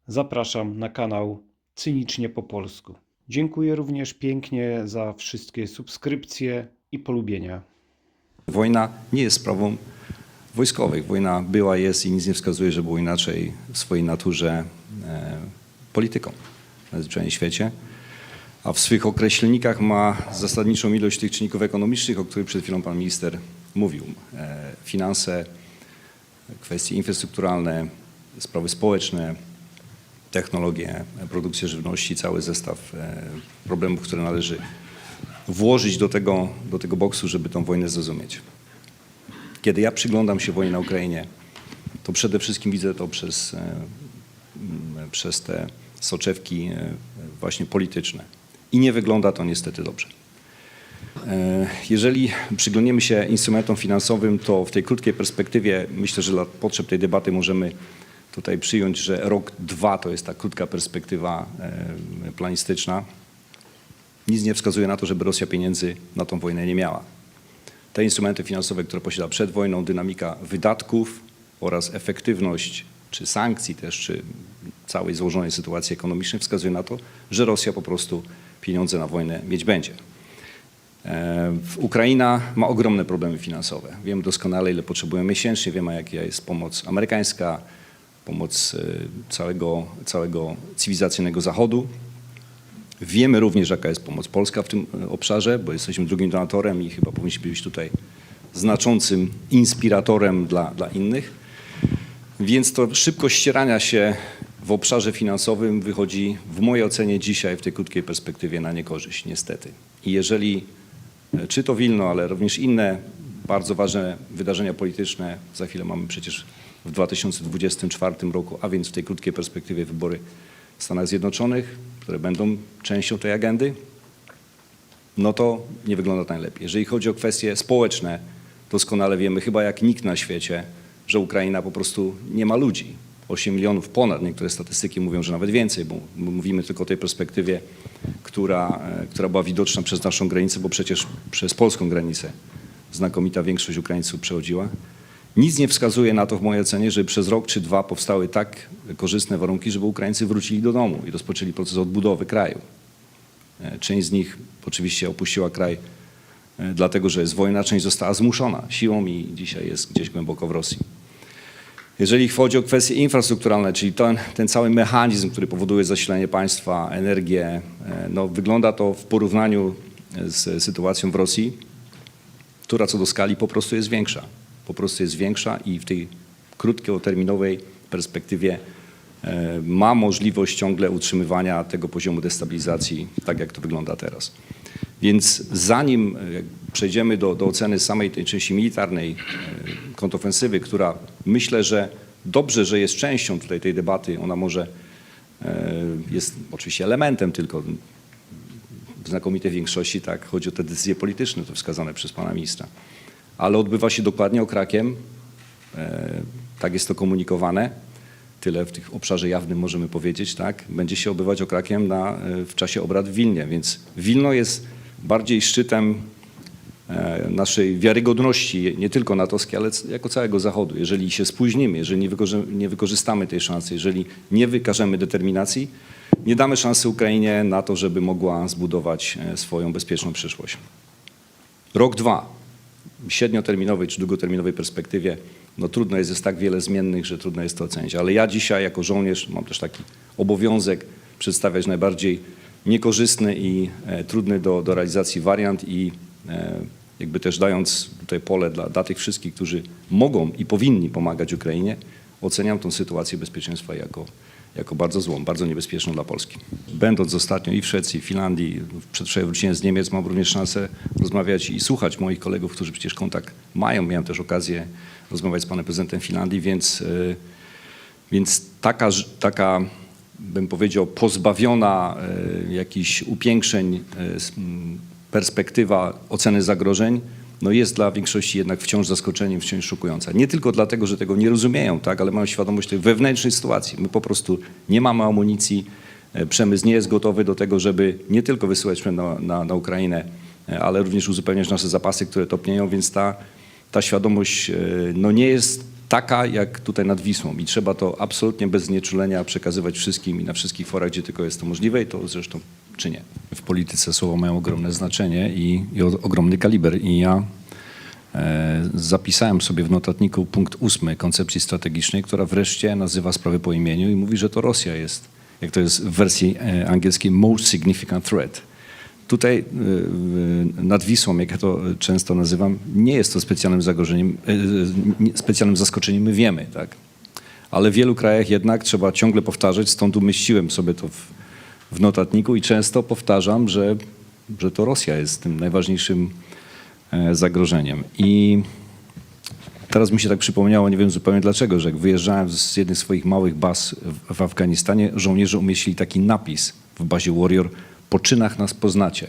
Zapraszam na kanał Cynicznie po polsku. Dziękuję również pięknie za wszystkie subskrypcje i polubienia. Wojna nie jest sprawą wojskowych. Wojna była, jest i nic nie wskazuje, że było inaczej w swojej naturze polityką na zwyczajnym świecie. A w swych określnikach ma zasadniczą ilość tych czynników ekonomicznych, o których przed chwilą pan minister mówił. Finanse, kwestie infrastrukturalne, sprawy społeczne, technologie, produkcję żywności, cały zestaw problemów, które należy włożyć do tego boksu, żeby tą wojnę zrozumieć. Kiedy ja przyglądam się wojnie na Ukrainie, to przede wszystkim widzę to przez te soczewki właśnie polityczne. I nie wygląda to niestety dobrze. Jeżeli przyglądniemy się instrumentom finansowym, to w tej krótkiej perspektywie myślę, że dla potrzeb tej debaty możemy tutaj przyjąć, że rok, dwa to jest ta krótka perspektywa planistyczna. Nic nie wskazuje na to, żeby Rosja pieniędzy na tą wojnę nie miała. Te instrumenty finansowe, które posiada przed wojną, dynamika wydatków oraz efektywność czy sankcji też, czy całej złożonej sytuacji ekonomicznej wskazuje na to, że Rosja po prostu pieniądze na wojnę mieć będzie. Ukraina ma ogromne problemy finansowe. Wiemy doskonale, ile potrzebujemy miesięcznie, wiemy, jaka jest pomoc amerykańska, pomoc całego cywilizacyjnego Zachodu. Wiemy również, jaka jest pomoc polska w tym obszarze, bo jesteśmy drugim donatorem i chyba powinniśmy być tutaj znaczącym inspiratorem dla innych. Więc to szybkość ścierania się w obszarze finansowym wychodzi w mojej ocenie dzisiaj w tej krótkiej perspektywie na niekorzyść, niestety. I jeżeli, czy to Wilno, ale również inne bardzo ważne wydarzenia polityczne, za chwilę mamy przecież w 2024 roku, a więc w tej krótkiej perspektywie wybory w Stanach Zjednoczonych, które będą częścią tej agendy, no to nie wygląda to najlepiej. Jeżeli chodzi o kwestie społeczne, doskonale wiemy, chyba jak nikt na świecie, że Ukraina po prostu nie ma ludzi. 8 milionów ponad, niektóre statystyki mówią, że nawet więcej, bo mówimy tylko o tej perspektywie, która była widoczna przez naszą granicę, bo przecież przez polską granicę znakomita większość Ukraińców przechodziła. Nic nie wskazuje na to w mojej ocenie, że przez rok czy dwa powstały tak korzystne warunki, żeby Ukraińcy wrócili do domu i rozpoczęli proces odbudowy kraju. Część z nich oczywiście opuściła kraj dlatego, że jest wojna, część została zmuszona siłą i dzisiaj jest gdzieś głęboko w Rosji. Jeżeli chodzi o kwestie infrastrukturalne, czyli ten cały mechanizm, który powoduje zasilanie państwa, energię, no wygląda to w porównaniu z sytuacją w Rosji, która co do skali po prostu jest większa. Po prostu jest większa i w tej krótkoterminowej perspektywie ma możliwość ciągle utrzymywania tego poziomu destabilizacji, tak jak to wygląda teraz. Więc zanim przejdziemy do oceny samej tej części militarnej kontrofensywy, która myślę, że dobrze, że jest częścią tutaj tej debaty, ona może jest oczywiście elementem tylko w znakomitej większości, tak, chodzi o te decyzje polityczne, to wskazane przez pana ministra. Ale odbywa się dokładnie okrakiem, tak jest to komunikowane, tyle w tych obszarze jawnym możemy powiedzieć, tak, będzie się odbywać okrakiem w czasie obrad w Wilnie, więc Wilno jest bardziej szczytem naszej wiarygodności, nie tylko natowskiej, ale jako całego Zachodu. Jeżeli się spóźnimy, jeżeli nie wykorzystamy tej szansy, jeżeli nie wykażemy determinacji, nie damy szansy Ukrainie na to, żeby mogła zbudować swoją bezpieczną przyszłość. Rok, dwa. W średnioterminowej czy długoterminowej perspektywie, no trudno jest tak wiele zmiennych, że trudno jest to ocenić. Ale ja dzisiaj jako żołnierz mam też taki obowiązek przedstawiać najbardziej niekorzystny i trudny do realizacji wariant i jakby też dając tutaj pole dla tych wszystkich, którzy mogą i powinni pomagać Ukrainie, oceniam tą sytuację bezpieczeństwa jako bardzo złą, bardzo niebezpieczną dla Polski. Będąc ostatnio i w Szwecji, i w Finlandii, przedwczoraj wróciłem z Niemiec, mam również szansę rozmawiać i słuchać moich kolegów, którzy przecież kontakt mają. Miałem też okazję rozmawiać z panem prezydentem Finlandii, więc taka bym powiedział, pozbawiona jakichś upiększeń perspektywa oceny zagrożeń, no jest dla większości jednak wciąż zaskoczeniem, wciąż szokująca. Nie tylko dlatego, że tego nie rozumieją, tak, ale mają świadomość tej wewnętrznej sytuacji. My po prostu nie mamy amunicji, przemysł nie jest gotowy do tego, żeby nie tylko wysyłać sprzęt na Ukrainę, ale również uzupełniać nasze zapasy, które topnieją, więc ta świadomość no nie jest taka jak tutaj nad Wisłą i trzeba to absolutnie bez znieczulenia przekazywać wszystkim i na wszystkich forach, gdzie tylko jest to możliwe i to zresztą czynię. W polityce słowa mają ogromne znaczenie i ogromny kaliber i ja zapisałem sobie w notatniku punkt 8 koncepcji strategicznej, która wreszcie nazywa sprawy po imieniu i mówi, że to Rosja jest, jak to jest w wersji angielskiej, most significant threat. Tutaj nad Wisłą, jak ja to często nazywam, nie jest to specjalnym zaskoczeniem, my wiemy, tak? Ale w wielu krajach jednak trzeba ciągle powtarzać, stąd umieściłem sobie to w notatniku i często powtarzam, że to Rosja jest tym najważniejszym zagrożeniem. I teraz mi się tak przypomniało, nie wiem zupełnie dlaczego, że jak wyjeżdżałem z jednych z swoich małych baz w Afganistanie, żołnierze umieścili taki napis w bazie Warrior: po czynach nas poznacie.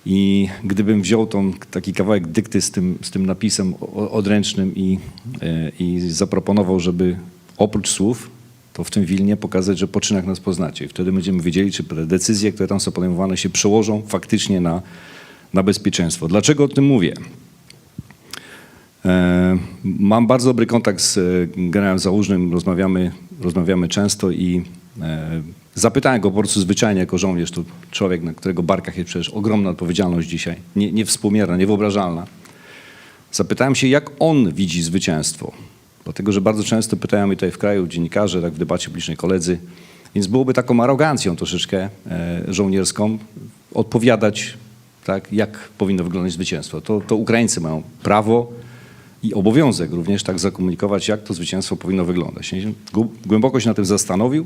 I gdybym wziął taki kawałek dykty z tym napisem odręcznym i zaproponował, żeby oprócz słów, to w tym Wilnie pokazać, że po czynach nas poznacie. I wtedy będziemy wiedzieli, czy te decyzje, które tam są podejmowane, się przełożą faktycznie na bezpieczeństwo. Dlaczego o tym mówię? Mam bardzo dobry kontakt z generałem Załużnym, rozmawiamy często i zapytałem go po prostu zwyczajnie jako żołnierz, to człowiek, na którego barkach jest przecież ogromna odpowiedzialność dzisiaj, niewspółmierna, niewyobrażalna. Zapytałem się, jak on widzi zwycięstwo. Dlatego, że bardzo często pytają mnie tutaj w kraju dziennikarze, tak w debacie publicznej koledzy, więc byłoby taką arogancją troszeczkę żołnierską odpowiadać, tak, jak powinno wyglądać zwycięstwo. To Ukraińcy mają prawo i obowiązek również tak zakomunikować, jak to zwycięstwo powinno wyglądać. Głęboko się na tym zastanowił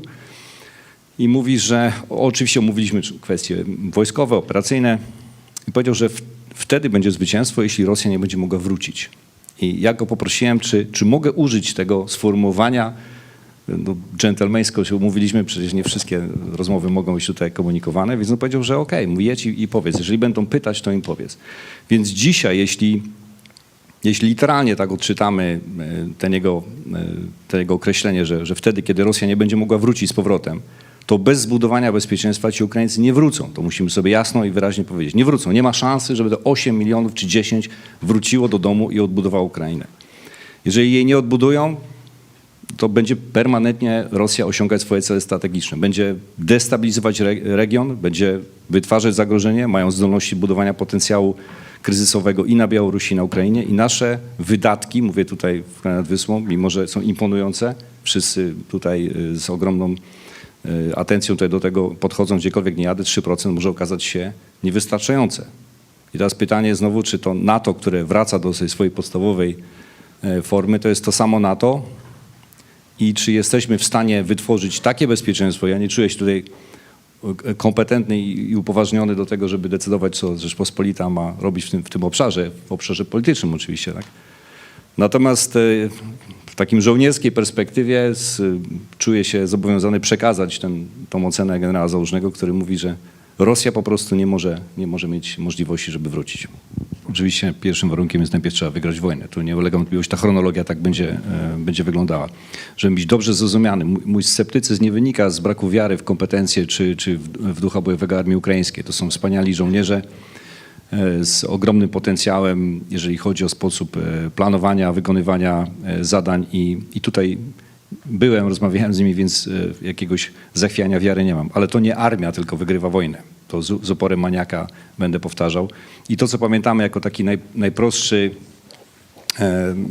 i mówi, że oczywiście omówiliśmy kwestie wojskowe, operacyjne i powiedział, że wtedy będzie zwycięstwo, jeśli Rosja nie będzie mogła wrócić. I ja go poprosiłem, czy mogę użyć tego sformułowania, no, dżentelmeńsko się umówiliśmy, przecież nie wszystkie rozmowy mogą być tutaj komunikowane, więc on powiedział, że okej, jedź i powiedz. Jeżeli będą pytać, to im powiedz. Więc dzisiaj, jeśli literalnie tak odczytamy ten jego określenie, że wtedy, kiedy Rosja nie będzie mogła wrócić z powrotem, to bez zbudowania bezpieczeństwa ci Ukraińcy nie wrócą. To musimy sobie jasno i wyraźnie powiedzieć. Nie wrócą. Nie ma szansy, żeby te 8 milionów czy 10 wróciło do domu i odbudowało Ukrainę. Jeżeli jej nie odbudują, to będzie permanentnie Rosja osiągać swoje cele strategiczne. Będzie destabilizować region, będzie wytwarzać zagrożenie, mają zdolności budowania potencjału kryzysowego i na Białorusi, i na Ukrainie. I nasze wydatki, mówię tutaj w kraju nad Wisłą, mimo że są imponujące, wszyscy tutaj z ogromną atencją tutaj do tego podchodzą, gdziekolwiek nie jadę, 3% może okazać się niewystarczające. I teraz pytanie znowu, czy to NATO, które wraca do swojej podstawowej formy, to jest to samo NATO i czy jesteśmy w stanie wytworzyć takie bezpieczeństwo, ja nie czuję się tutaj kompetentny i upoważniony do tego, żeby decydować, co Rzeczpospolita ma robić w tym obszarze, w obszarze politycznym oczywiście, tak? Natomiast w takim żołnierskiej perspektywie czuję się zobowiązany przekazać tą ocenę generała Załużnego, który mówi, że Rosja po prostu nie może mieć możliwości, żeby wrócić. Oczywiście pierwszym warunkiem jest najpierw trzeba wygrać wojnę. Tu nie ulega wątpliwości, ta chronologia tak będzie wyglądała. Żeby być dobrze zrozumiany, mój sceptycyzm nie wynika z braku wiary w kompetencje czy w ducha bojowego armii ukraińskiej. To są wspaniali żołnierze z ogromnym potencjałem, jeżeli chodzi o sposób planowania, wykonywania zadań i tutaj rozmawiałem z nimi, więc jakiegoś zachwiania wiary nie mam. Ale to nie armia tylko wygrywa wojnę. To z uporem maniaka będę powtarzał. I to, co pamiętamy jako taki najprostszy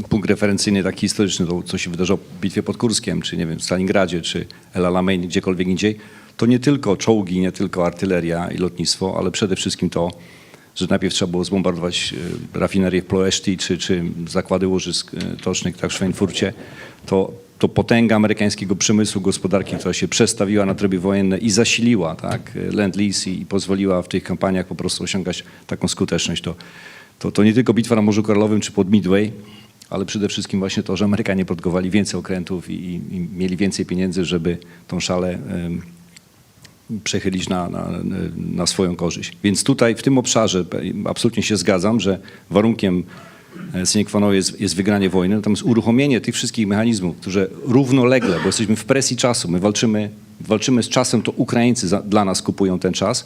punkt referencyjny, taki historyczny, to co się wydarzyło w bitwie pod Kurskiem, czy nie wiem, w Stalingradzie, czy El Alamein, gdziekolwiek indziej, to nie tylko czołgi, nie tylko artyleria i lotnictwo, ale przede wszystkim to, że najpierw trzeba było zbombardować rafinerię w Ploeszti, czy zakłady łożysk tocznych tak w Schweinfurcie, to potęga amerykańskiego przemysłu, gospodarki, która się przestawiła na tryby wojenne i zasiliła, tak, Lend-Lease i pozwoliła w tych kampaniach po prostu osiągać taką skuteczność. To nie tylko bitwa na Morzu Karolowym czy pod Midway, ale przede wszystkim właśnie to, że Amerykanie produkowali więcej okrętów i mieli więcej pieniędzy, żeby tą szalę przechylić na swoją korzyść. Więc tutaj w tym obszarze absolutnie się zgadzam, że warunkiem sine qua non jest wygranie wojny, natomiast uruchomienie tych wszystkich mechanizmów, które równolegle, bo jesteśmy w presji czasu, my walczymy z czasem, to Ukraińcy dla nas kupują ten czas,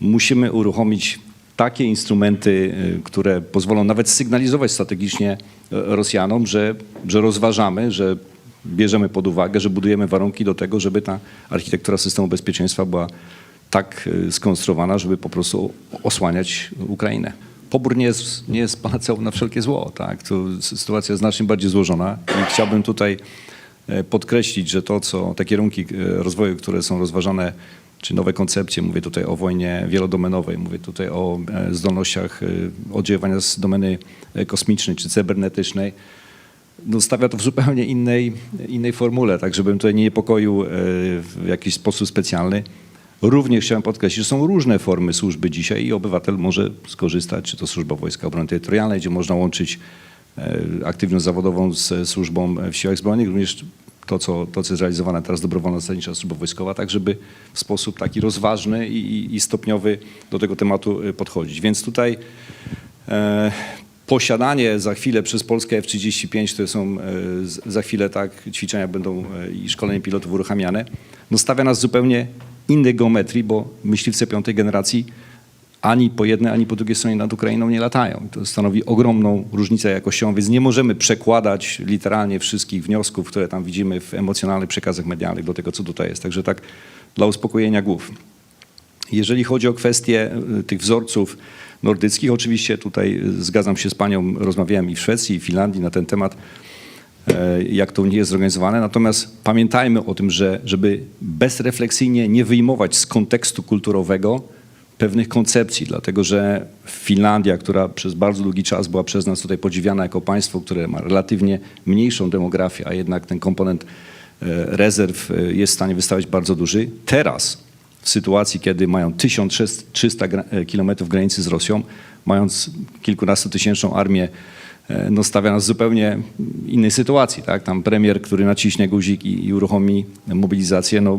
musimy uruchomić takie instrumenty, które pozwolą nawet sygnalizować strategicznie Rosjanom, że rozważamy, że bierzemy pod uwagę, że budujemy warunki do tego, żeby ta architektura systemu bezpieczeństwa była tak skonstruowana, żeby po prostu osłaniać Ukrainę. Pobór nie jest panaceum na wszelkie zło. Tak? To sytuacja jest znacznie bardziej złożona i chciałbym tutaj podkreślić, że te kierunki rozwoju, które są rozważane, czy nowe koncepcje, mówię tutaj o wojnie wielodomenowej, mówię tutaj o zdolnościach oddziaływania z domeny kosmicznej czy cybernetycznej, no stawia to w zupełnie innej formule, tak żebym tutaj nie niepokoił w jakiś sposób specjalny. Również chciałem podkreślić, że są różne formy służby dzisiaj i obywatel może skorzystać, czy to służba Wojska Obrony Terytorialnej, gdzie można łączyć aktywność zawodową z służbą w Siłach Zbrojnych, również to, co jest realizowane teraz, dobrowolna zasadnicza służba wojskowa, tak żeby w sposób taki rozważny i stopniowy do tego tematu podchodzić. Więc tutaj posiadanie za chwilę przez Polskę F-35, to są za chwilę tak ćwiczenia będą i szkolenie pilotów uruchamiane, no stawia nas w zupełnie innej geometrii, bo myśliwce piątej generacji ani po jednej, ani po drugiej stronie nad Ukrainą nie latają. To stanowi ogromną różnicę jakościową, więc nie możemy przekładać literalnie wszystkich wniosków, które tam widzimy w emocjonalnych przekazach medialnych do tego, co tutaj jest. Także tak dla uspokojenia głów. Jeżeli chodzi o kwestię tych wzorców nordyckich, oczywiście tutaj zgadzam się z panią, rozmawiałem i w Szwecji, i w Finlandii na ten temat, jak to nie jest zorganizowane. Natomiast pamiętajmy o tym, żeby bezrefleksyjnie nie wyjmować z kontekstu kulturowego pewnych koncepcji, dlatego że Finlandia, która przez bardzo długi czas była przez nas tutaj podziwiana jako państwo, które ma relatywnie mniejszą demografię, a jednak ten komponent rezerw jest w stanie wystawiać bardzo duży. Teraz w sytuacji, kiedy mają 1300 kilometrów granicy z Rosją, mając kilkunastotysięczną armię, no stawia nas w zupełnie innej sytuacji. Tak? Tam premier, który naciśnie guzik i uruchomi mobilizację, no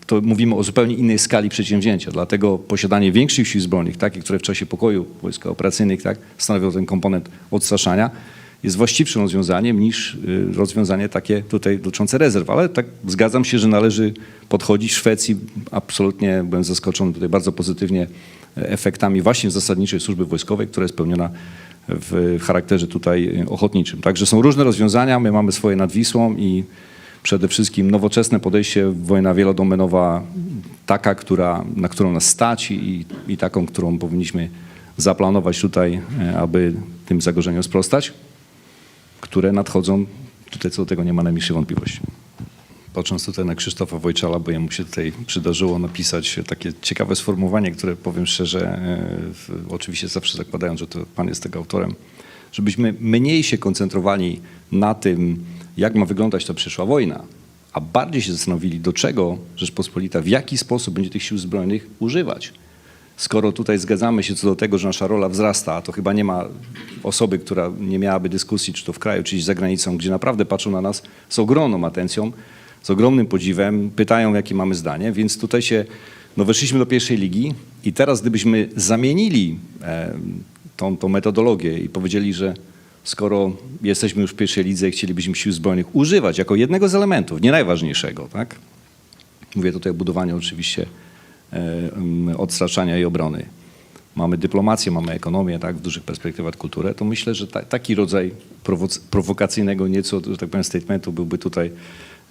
to mówimy o zupełnie innej skali przedsięwzięcia. Dlatego posiadanie większych sił zbrojnych, takich, które w czasie pokoju wojsk operacyjnych tak, stanowią ten komponent odstraszania, jest właściwszym rozwiązaniem niż rozwiązanie takie tutaj dotyczące rezerw. Ale tak zgadzam się, że należy podchodzić. W Szwecji absolutnie byłem zaskoczony tutaj bardzo pozytywnie efektami właśnie zasadniczej służby wojskowej, która jest pełniona w charakterze tutaj ochotniczym. Także są różne rozwiązania, my mamy swoje nad Wisłą i przede wszystkim nowoczesne podejście, wojna wielodomenowa, taka, na którą nas stać i taką, którą powinniśmy zaplanować tutaj, aby tym zagrożeniom sprostać, które nadchodzą, tutaj co do tego nie ma najmniejszej wątpliwości. Patrząc tutaj na Krzysztofa Wojczala, bo jemu się tutaj przydarzyło napisać takie ciekawe sformułowanie, które powiem szczerze, oczywiście zawsze zakładając, że to pan jest tego autorem, żebyśmy mniej się koncentrowali na tym, jak ma wyglądać ta przyszła wojna, a bardziej się zastanowili, do czego Rzeczpospolita, w jaki sposób będzie tych sił zbrojnych używać. Skoro tutaj zgadzamy się co do tego, że nasza rola wzrasta, to chyba nie ma osoby, która nie miałaby dyskusji, czy to w kraju, czy za granicą, gdzie naprawdę patrzą na nas z ogromną atencją, z ogromnym podziwem, pytają, jakie mamy zdanie, więc tutaj weszliśmy do pierwszej ligi i teraz gdybyśmy zamienili tą metodologię i powiedzieli, że skoro jesteśmy już w pierwszej lidze i chcielibyśmy sił zbrojnych używać jako jednego z elementów, nie najważniejszego, tak? Mówię tutaj o budowaniu oczywiście odstraszania i obrony. Mamy dyplomację, mamy ekonomię, tak, w dużych perspektywach kulturę, to myślę, że taki rodzaj prowokacyjnego nieco, że tak powiem, statementu byłby tutaj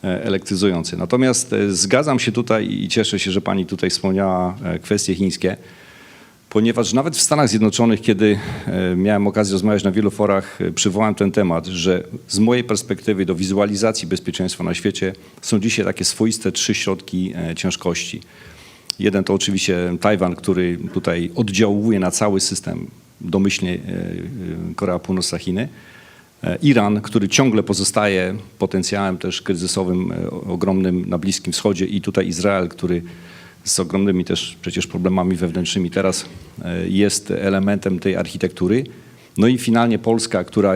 elektryzujący. Natomiast zgadzam się tutaj i cieszę się, że pani tutaj wspomniała kwestie chińskie, ponieważ nawet w Stanach Zjednoczonych, kiedy miałem okazję rozmawiać na wielu forach, przywołałem ten temat, że z mojej perspektywy do wizualizacji bezpieczeństwa na świecie są dzisiaj takie swoiste 3 środki ciężkości. Jeden to oczywiście Tajwan, który tutaj oddziałuje na cały system, domyślnie Korea Północna, Chiny. Iran, który ciągle pozostaje potencjałem też kryzysowym, ogromnym na Bliskim Wschodzie i tutaj Izrael, który z ogromnymi też przecież problemami wewnętrznymi teraz jest elementem tej architektury. No i finalnie Polska, która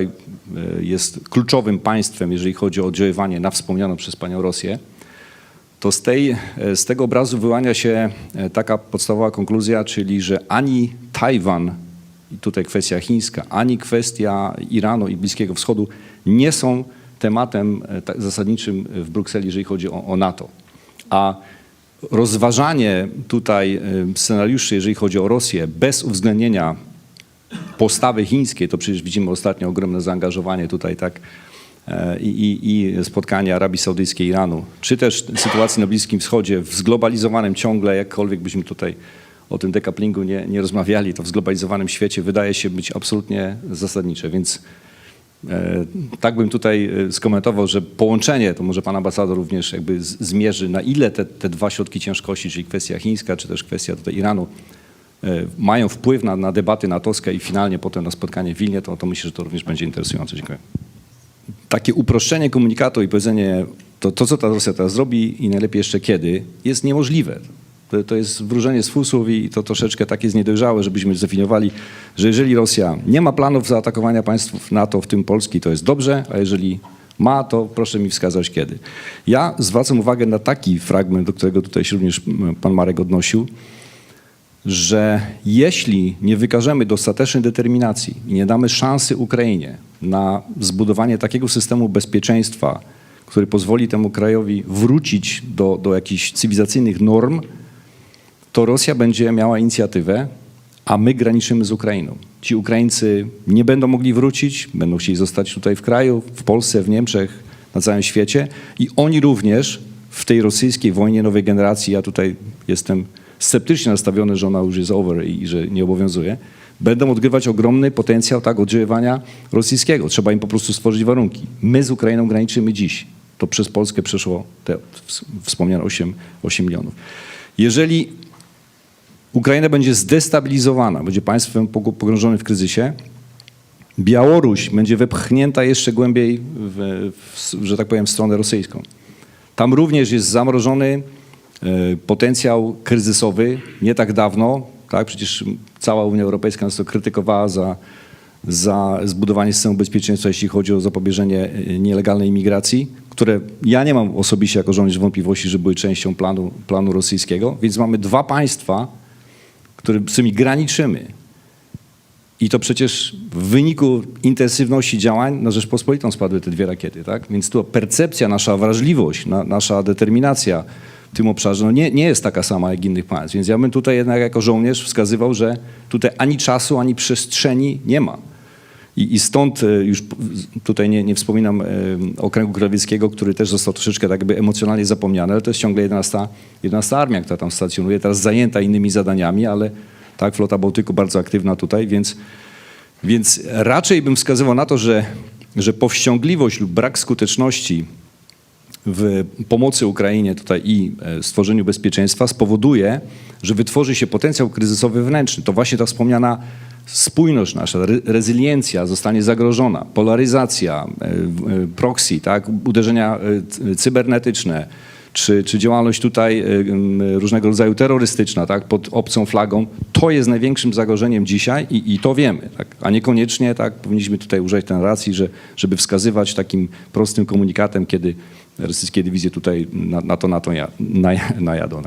jest kluczowym państwem, jeżeli chodzi o oddziaływanie na wspomnianą przez panią Rosję, to z tego obrazu wyłania się taka podstawowa konkluzja, czyli że ani Tajwan, i tutaj kwestia chińska, ani kwestia Iranu i Bliskiego Wschodu nie są tematem zasadniczym w Brukseli, jeżeli chodzi o NATO. A rozważanie tutaj scenariuszy, jeżeli chodzi o Rosję, bez uwzględnienia postawy chińskiej, to przecież widzimy ostatnio ogromne zaangażowanie tutaj, tak, i spotkania Arabii Saudyjskiej, Iranu, czy też sytuacji na Bliskim Wschodzie, w zglobalizowanym ciągle, jakkolwiek byśmy tutaj o tym decouplingu nie rozmawiali, to w zglobalizowanym świecie wydaje się być absolutnie zasadnicze, więc tak bym tutaj skomentował, że połączenie, to może pan ambasador również jakby zmierzy, na ile te dwa środki ciężkości, czyli kwestia chińska, czy też kwestia tutaj Iranu, mają wpływ na debaty natowskie i finalnie potem na spotkanie w Wilnie, to myślę, że to również będzie interesujące. Dziękuję. Takie uproszczenie komunikatu i powiedzenie, to co ta Rosja teraz zrobi i najlepiej jeszcze kiedy, jest niemożliwe. To jest wróżenie z fusów i to troszeczkę tak jest niedojrzałe, żebyśmy zdefiniowali, że jeżeli Rosja nie ma planów zaatakowania państw NATO, w tym Polski, to jest dobrze, a jeżeli ma, to proszę mi wskazać kiedy. Ja zwracam uwagę na taki fragment, do którego tutaj się również pan Marek odnosił, że jeśli nie wykażemy dostatecznej determinacji i nie damy szansy Ukrainie na zbudowanie takiego systemu bezpieczeństwa, który pozwoli temu krajowi wrócić do jakichś cywilizacyjnych norm, to Rosja będzie miała inicjatywę, a my graniczymy z Ukrainą. Ci Ukraińcy nie będą mogli wrócić, będą chcieli zostać tutaj w kraju, w Polsce, w Niemczech, na całym świecie i oni również w tej rosyjskiej wojnie nowej generacji, ja tutaj jestem sceptycznie nastawiony, że ona już jest over i że nie obowiązuje, będą odgrywać ogromny potencjał tak oddziaływania rosyjskiego. Trzeba im po prostu stworzyć warunki. My z Ukrainą graniczymy dziś. To przez Polskę przeszło te wspomniane 8 milionów. Jeżeli Ukraina będzie zdestabilizowana, będzie państwem pogrążonym w kryzysie, Białoruś będzie wepchnięta jeszcze głębiej, że tak powiem, w stronę rosyjską. Tam również jest zamrożony potencjał kryzysowy. Nie tak dawno, tak, przecież cała Unia Europejska nas to krytykowała za zbudowanie systemu bezpieczeństwa, jeśli chodzi o zapobieżenie nielegalnej imigracji, które ja nie mam osobiście jako żołnierz wątpliwości, że były częścią planu rosyjskiego, więc mamy dwa państwa, z którymi graniczymy. I to przecież w wyniku intensywności działań na Rzeczpospolitą spadły te 2 rakiety, tak? Więc tu percepcja, nasza wrażliwość, nasza determinacja w tym obszarze nie jest taka sama jak innych państw. Więc ja bym tutaj jednak jako żołnierz wskazywał, że tutaj ani czasu, ani przestrzeni nie ma. I stąd już tutaj nie wspominam okręgu krawieckiego, który też został troszeczkę tak jakby emocjonalnie zapomniany, ale to jest ciągle 11 armia, która tam stacjonuje, teraz zajęta innymi zadaniami, ale tak, flota Bałtyku bardzo aktywna tutaj, więc raczej bym wskazywał na to, że powściągliwość lub brak skuteczności w pomocy Ukrainie tutaj i stworzeniu bezpieczeństwa spowoduje, że wytworzy się potencjał kryzysowy wewnętrzny. To właśnie ta wspomniana spójność nasza, rezyliencja zostanie zagrożona, polaryzacja, proxy, tak, uderzenia cybernetyczne, czy działalność tutaj różnego rodzaju terrorystyczna, tak, pod obcą flagą, to jest największym zagrożeniem dzisiaj i to wiemy, tak, a niekoniecznie tak, powinniśmy tutaj użyć tej narracji, żeby wskazywać takim prostym komunikatem, kiedy rosyjskie dywizje tutaj na to najadą.